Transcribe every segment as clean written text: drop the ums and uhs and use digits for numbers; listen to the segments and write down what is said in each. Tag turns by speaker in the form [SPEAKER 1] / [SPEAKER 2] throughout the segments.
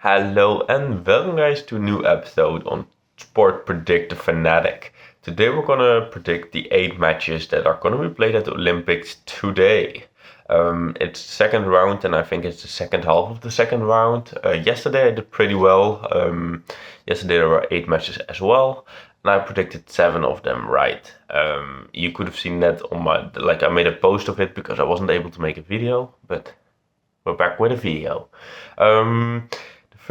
[SPEAKER 1] Hello and welcome guys to a new episode on SportPredictorFanatic. Today we're gonna predict the 8 matches that are gonna be played at the Olympics today. It's the second round and I think it's the second half of the second round. Yesterday I did pretty well. Yesterday there were 8 matches as well and I predicted 7 of them right. You could have seen that on I made a post of it because I wasn't able to make a video, but we're back with a video. The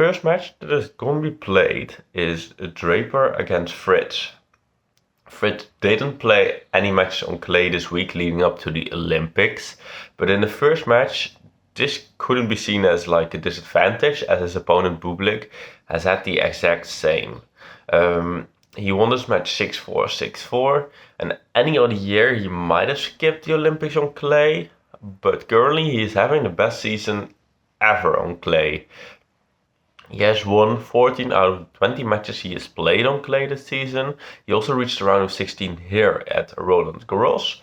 [SPEAKER 1] first match that is going to be played is Draper against Fritz. Fritz didn't play any matches on clay this week leading up to the Olympics, but in the first match, this couldn't be seen as like a disadvantage as his opponent Bublik has had the exact same. He won this match 6-4, 6-4, and any other year he might have skipped the Olympics on clay, but currently he is having the best season ever on clay. He has won 14 out of 20 matches he has played on clay this season. He also reached the round of 16 here at Roland Garros.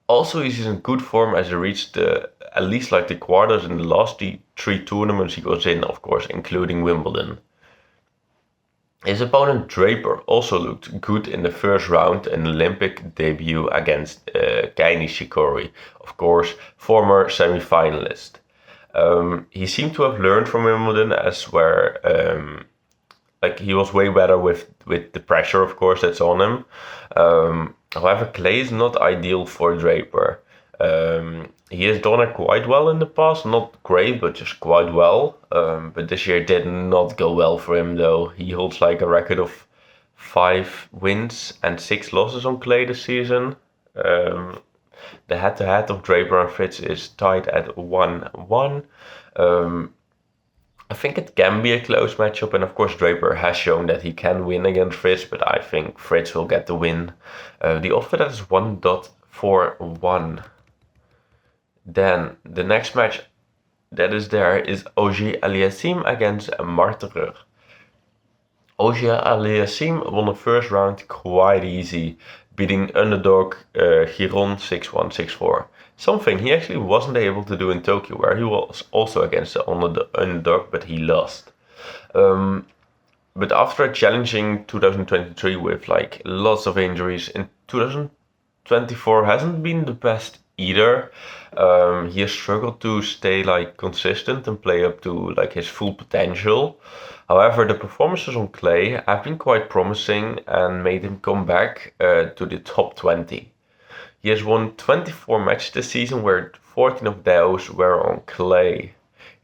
[SPEAKER 1] Also, he's in good form as he reached at least like the quarters in the last 3 tournaments he was in, of course, including Wimbledon. His opponent Draper also looked good in the first round, an Olympic debut against Kei Nishikori, of course, former semi-finalist. He seemed to have learned from Wimbledon he was way better with the pressure, of course, that's on him. However, clay is not ideal for Draper. He has done it quite well in the past, not great, but just quite well. But this year did not go well for him though. He holds like a record of 5 wins and 6 losses on clay this season. The head-to-head of Draper and Fritz is tied at 1-1. I think it can be a close matchup, and of course Draper has shown that he can win against Fritz, but I think Fritz will get the win. The odds for that is 1.41. Then the next match that is there is Auger Aliassime against Marterer. Auger Aliassime won the first round quite easy, beating underdog Giron 6-1, 6-4. Something he actually wasn't able to do in Tokyo, where he was also against the underdog, but he lost. But after a challenging 2023 with like lots of injuries, in 2024 hasn't been the best either. He has struggled to stay like consistent and play up to like his full potential. However, the performances on clay have been quite promising and made him come back to the top 20. He has won 24 matches this season, where 14 of those were on clay.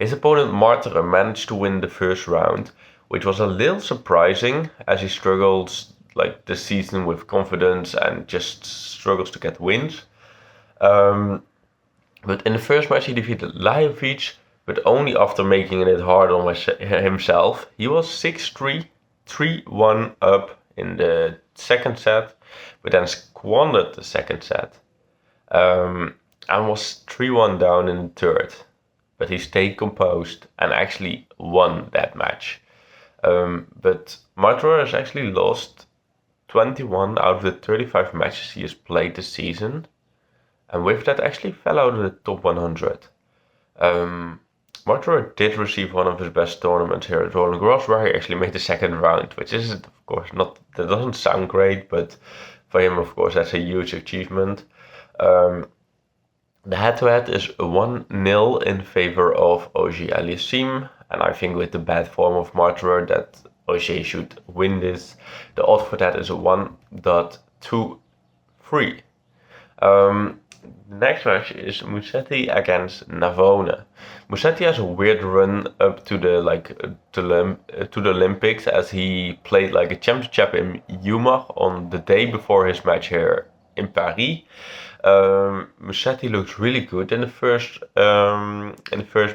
[SPEAKER 1] His opponent Marterer managed to win the first round, which was a little surprising as he struggles like this season with confidence and just struggles to get wins. But in the first match he defeated Lajovic, but only after making it hard on himself. He was 6-3, 3-1 up in the second set, but then squandered the second set and was 3-1 down in the third. But he stayed composed and actually won that match. But Marterer has actually lost 21 out of the 35 matches he has played this season, and with that actually fell out of the top 100. Marterer did receive one of his best tournaments here at Roland Garros, where he actually made the second round, which is, of course, that doesn't sound great, but for him, of course, that's a huge achievement. The head-to-head is 1-0 in favor of Auger Aliassime, and I think with the bad form of Marterer that Auger should win this. The odds for that is 1.23. The next match is Musetti against Navone. Musetti has a weird run up to the Olympics, as he played like a championship in Yuma on the day before his match here in Paris. Musetti looked really good in the first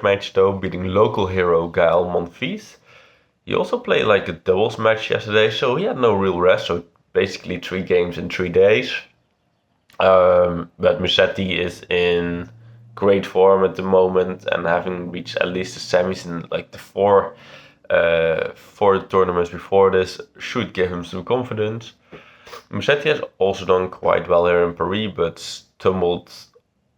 [SPEAKER 1] match though, beating local hero Gael Monfils. He also played like a doubles match yesterday, so he had no real rest. So basically 3 games in 3 days. But Musetti is in great form at the moment, and having reached at least the semis in like the 4 tournaments before this should give him some confidence. Musetti has also done quite well here in Paris, but stumbled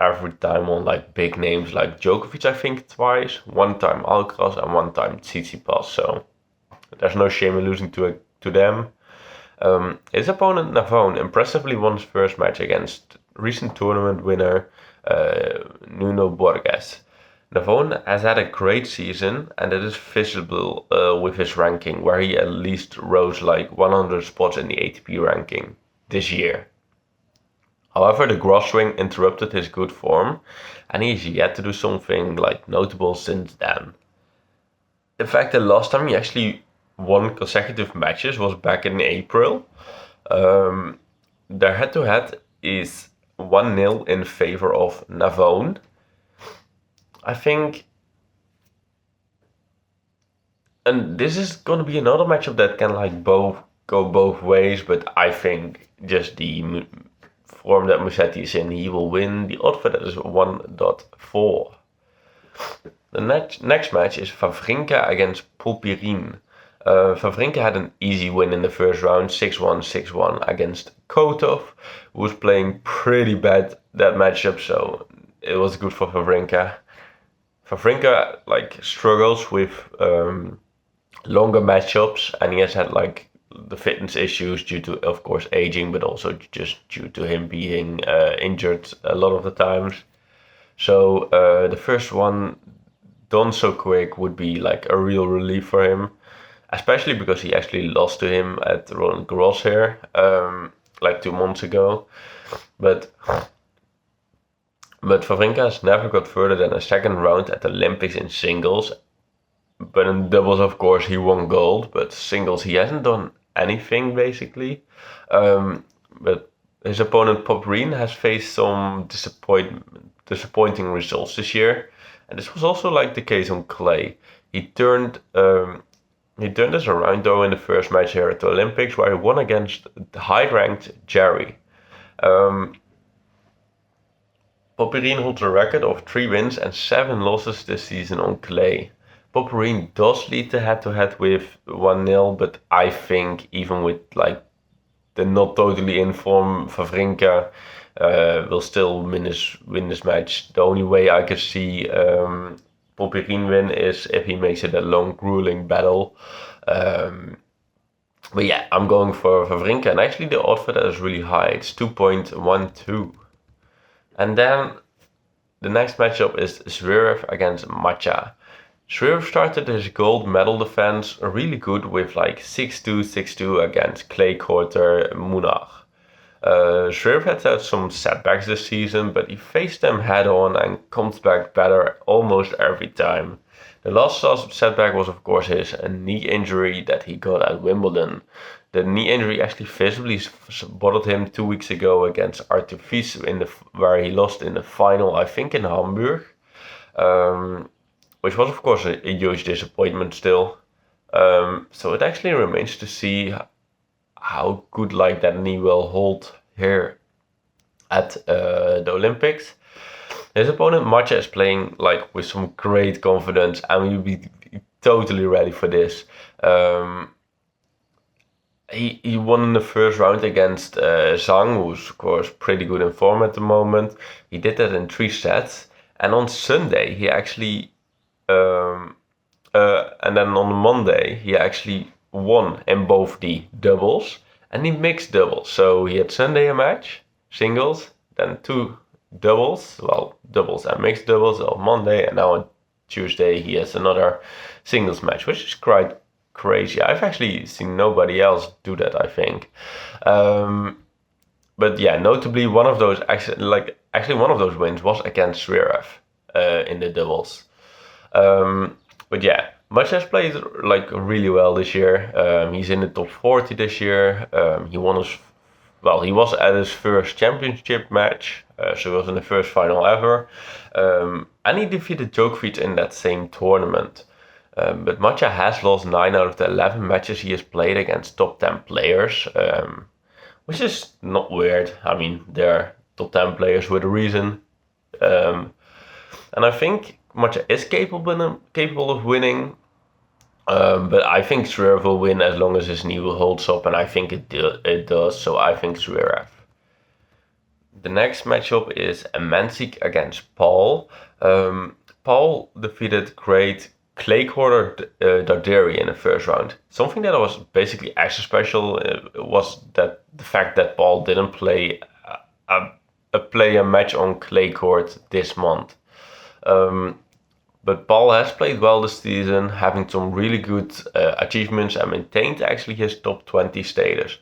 [SPEAKER 1] every time on like big names like Djokovic, I think twice, one time Alcaraz and one time Tsitsipas. So there's no shame in losing to them. His opponent Navone impressively won his first match against recent tournament winner Nuno Borges. Navone has had a great season, and it is visible with his ranking, where he at least rose like 100 spots in the ATP ranking this year. However, the gross swing interrupted his good form, and he is yet to do something like notable since then. The fact that last time he actually won consecutive matches was back in April. Their head-to-head is 1-0 in favor of Navone. I think, and this is going to be another matchup that can like go both ways, but I think just the form that Musetti is in, he will win. The odd for that is 1.4. The next match is Wawrinka against Popyrin. Wawrinka had an easy win in the first round, 6-1, 6-1 against Kotov, who was playing pretty bad that matchup, so it was good for Wawrinka. Wawrinka like struggles with longer matchups, and he has had like the fitness issues due to, of course, aging, but also just due to him being injured a lot of the times. So the first one done so quick would be like a real relief for him, especially because he actually lost to him at Roland Garros here like 2 months ago. But Wawrinka has never got further than a second round at the Olympics in singles. But in doubles, of course, he won gold. But singles, he hasn't done anything, basically. But his opponent, Popyrin, has faced some disappointing results this year. And this was also like the case on clay. He turned this around, though, in the first match here at the Olympics, where he won against the high-ranked Jerry. Popyrin holds a record of 3 wins and 7 losses this season on clay. Popyrin does lead the head-to-head with 1-0, but I think even with like the not totally in form Wawrinka will still win this match. The only way I could see Popyrin win is if he makes it a long, grueling battle. But yeah, I'm going for Wawrinka, and actually the odd for that is really high. It's 2.12. And then the next matchup is Zverev against Matcha. Zverev started his gold medal defense really good with like 6-2, 6-2 against clay quarter Munach. Zverev had some setbacks this season, but he faced them head on and comes back better almost every time. The last setback was, of course, his knee injury that he got at Wimbledon. The knee injury actually visibly bothered him 2 weeks ago against Arthur Fils, where he lost in the final, I think in Hamburg, which was, of course, a huge disappointment still. So it actually remains to see how good like that knee will hold here at the Olympics. His opponent Matcha is playing like with some great confidence, and we'll be totally ready for this. He won in the first round against Zhang, who's of course pretty good in form at the moment. He did that in 3 sets, and on Sunday he actually, and then on Monday he actually won in both the doubles and the mixed doubles. So he had Sunday a match, singles, then 2 doubles, doubles and mixed doubles on Monday, and now on Tuesday he has another singles match, which is quite crazy. I've actually seen nobody else do that, I think. But yeah, notably one of those one of those wins was against Zverev in the doubles. But yeah, Match has played like really well this year. He's in the top 40 this year. He was at his first championship match, so he was in the first final ever. And he defeated Djokovic in that same tournament. But Matcha has lost 9 out of the 11 matches he has played against top 10 players, which is not weird. I mean, they're top 10 players with a reason. And I think Matcha is capable of winning. But I think Zverev will win as long as his knee will hold up, and I think it does, so I think Zverev. The next matchup is a Mansik against Paul. Paul defeated great clay quarter Darderi in the first round. Something that was basically extra special was that the fact that Paul didn't play a match on clay court this month. But Paul has played well this season, having some really good achievements and maintained actually his top 20 status.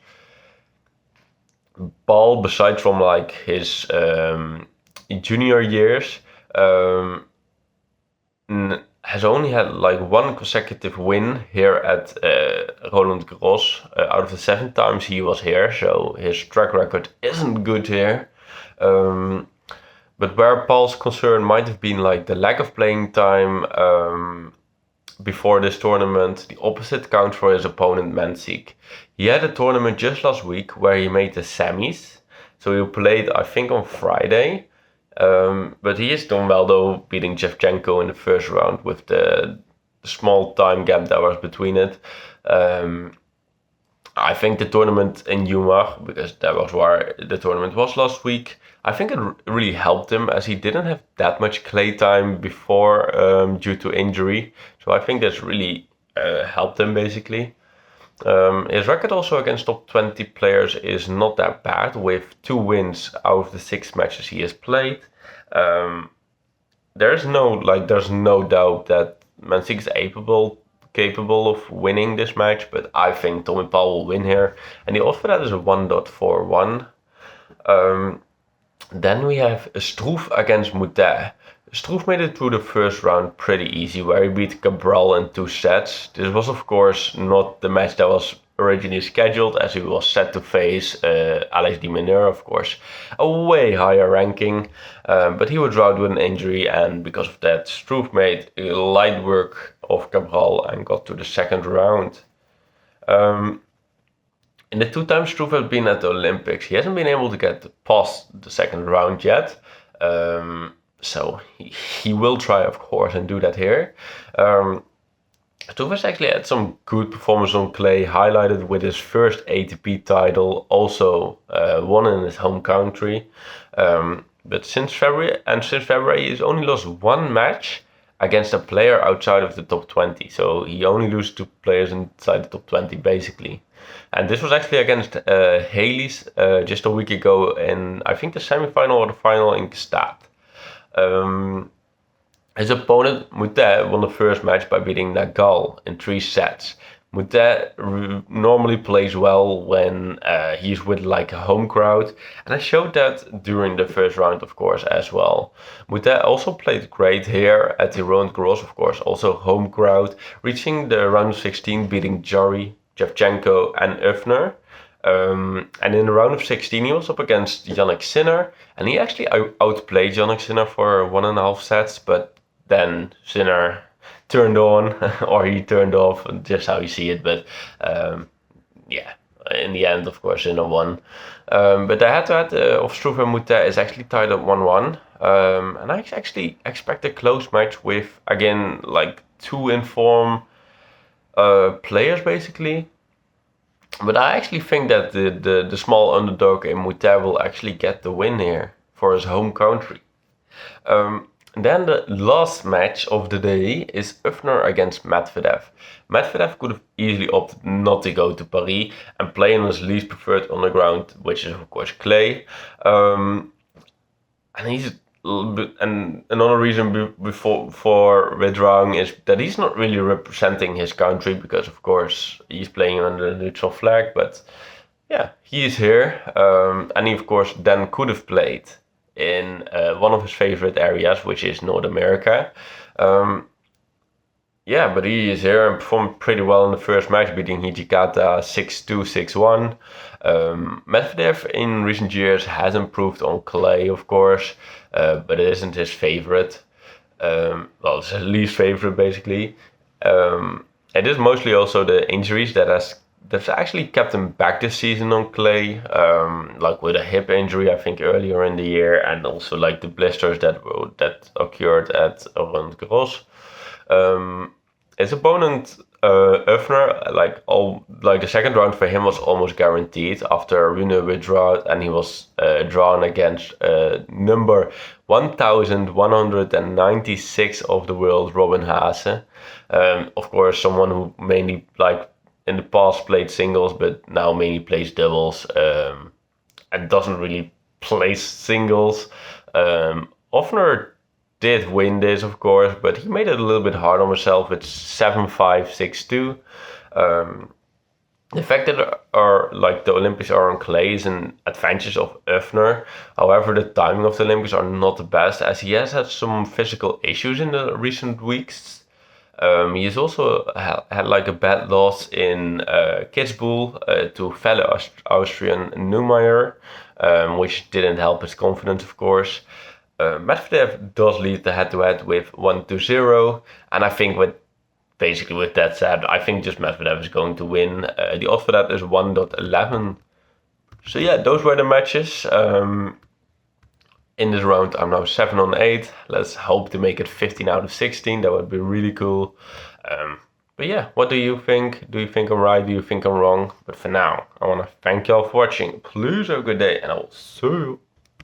[SPEAKER 1] Paul, besides from like his junior years, has only had like one consecutive win here at Roland Garros out of the 7 times he was here, so his track record isn't good here. But where Paul's concern might have been like the lack of playing time before this tournament, the opposite count for his opponent Mansik. He had a tournament just last week where he made the semis, so he played I think on Friday. But he has done well though, beating Shevchenko in the first round with the small time gap that was between it. I think the tournament in Yuma, because that was where the tournament was last week, I think it really helped him as he didn't have that much clay time before due to injury. So I think that's really helped him basically. His record also against top 20 players is not that bad, with 2 wins out of the 6 matches he has played. There's no doubt that Mansik is capable of winning this match, but I think Tommy Paul will win here, and the odds for that is a 1.41. Then we have Struff against Moutet. Struff made it through the first round pretty easy, where he beat Cabral in 2 sets. This was of course not the match that was originally scheduled, as he was set to face Alex de Minaur, of course, a way higher ranking, but he was out with an injury, and because of that, Struff made light work of Cabral and got to the second round. In the 2 times Struff has been at the Olympics, he hasn't been able to get past the second round yet. So he will try, of course, and do that here. Struff has actually had some good performance on clay, highlighted with his first ATP title, also won in his home country. But since February, he's only lost 1 match against a player outside of the top 20. So he only loses to players inside the top 20, basically. And this was actually against Haley's just a week ago in, I think, the semi-final or the final in Gstaad. His opponent, Moutet, won the first match by beating Nagal in 3 sets. Moutet normally plays well when he's with like a home crowd, and I showed that during the first round, of course, as well. Moutet also played great here at the Roland Garros, of course, also home crowd, reaching the round of 16, beating Jarry, Shevchenko and Öffner. And in the round of 16 he was up against Jannik Sinner, and he actually outplayed Jannik Sinner for 1.5 sets, but then Sinner turned on, or he turned off, just how you see it, but yeah, in the end, of course, Sinner won. But the head-to-head of Struff and Moutet is actually tied at 1-1, and I actually expect a close match with, again, like 2 in-form players, basically. But I actually think that the small underdog in Moutet will actually get the win here for his home country. Then the last match of the day is Öffner against Medvedev. Medvedev could have easily opted not to go to Paris and play on his least preferred underground, which is of course clay. And another reason for withdrawing is that he's not really representing his country, because of course he's playing under the neutral flag, but yeah, he is here, and he of course then could have played in one of his favorite areas, which is North America. Yeah, but he is here and performed pretty well in the first match, beating Hijikata 6-2, 6-1. Medvedev in recent years has improved on clay, of course, but it isn't his favorite. Well, it's his least favorite, basically. It is mostly also the injuries that's actually kept him back this season on clay, like with a hip injury, I think, earlier in the year, and also like the blisters that occurred at Roland Garros. His opponent Öffner, like the second round for him was almost guaranteed after Rune withdrew, and he was drawn against number 1196 of the world, Robin Haase. Of course, someone who mainly in the past played singles, but now mainly plays doubles, and doesn't really play singles. Offner did win this, of course, but he made it a little bit hard on himself with 7-5, 6-2. The fact that the Olympics are on clay is an advantage of Öffner. However, the timing of the Olympics are not the best, as he has had some physical issues in the recent weeks. He has also had a bad loss in Kitzbühel to fellow Austrian Neumayer, which didn't help his confidence, of course. Medvedev does lead the head-to-head with 1-0, and I think with that said, I think just Medvedev is going to win. The odds for that is 1.11. So yeah, those were the matches. In this round, I'm now 7 on 8. Let's hope to make it 15 out of 16. That would be really cool. But yeah, what do you think? Do you think I'm right? Do you think I'm wrong? But for now, I want to thank y'all for watching. Please have a good day, and I will see you.